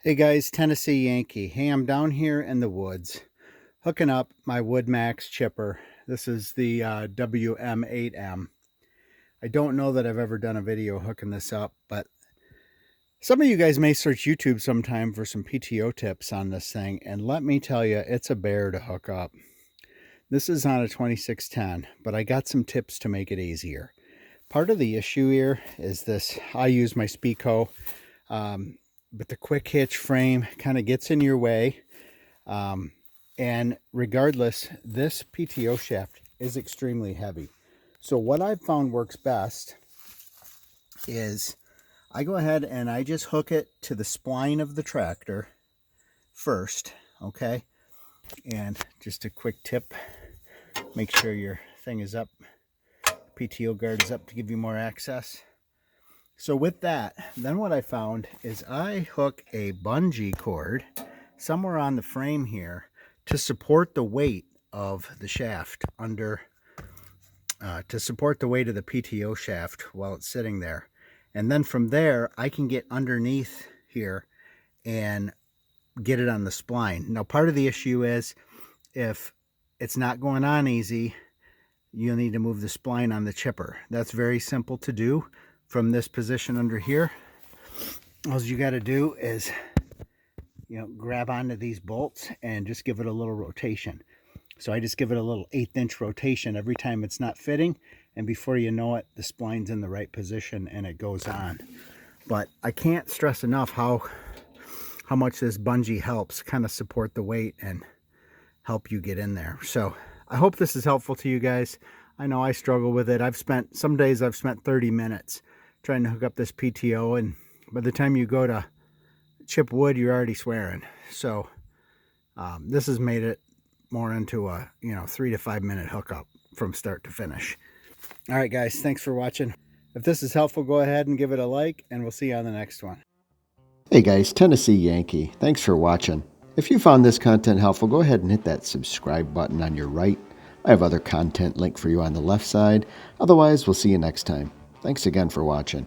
Hey guys, Tennessee Yankee. Hey, I'm down here in the woods hooking up my Woodmaxx chipper. This is the WM8M. I don't know that I've ever done a video hooking this up, but some of you guys may search YouTube sometime for some PTO tips on this thing, and let me tell you, it's a bear to hook up. This is on a 2610, but I got some tips to make it easier. Part of the issue here is this. I use my Speco, but the quick hitch frame kind of gets in your way. And regardless, this PTO shaft is extremely heavy. So what I've found works best is I go ahead and I just hook it to the spline of the tractor first, okay? And just a quick tip, make sure your thing is up, PTO guard is up to give you more access. So with that, then what I found is I hook a bungee cord somewhere on the frame here to support the weight of the shaft to support the weight of the PTO shaft while it's sitting there. And then from there, I can get underneath here and get it on the spline. Now, part of the issue is if it's not going on easy, you'll need to move the spline on the chipper. That's very simple to do. From this position under here, all you got to do is, grab onto these bolts and just give it a little rotation. So I just give it a little 1/8 inch rotation every time it's not fitting, and before you know it, the spline's in the right position and it goes on. But I can't stress enough how much this bungee helps kind of support the weight and help you get in there. So I hope this is helpful to you guys. I know I struggle with it. Some days I've spent 30 minutes trying to hook up this PTO, and by the time you go to chip wood, you're already swearing. So this has made it more into a 3 to 5 minute hookup from start to finish. All right guys, thanks for watching. If this is helpful, go ahead and give it a like, and we'll see you on the next one. Hey guys, Tennessee Yankee. Thanks for watching. If you found this content helpful, go ahead and hit that subscribe button on your right. I have other content linked for you on the left side. Otherwise, we'll see you next time. Thanks again for watching.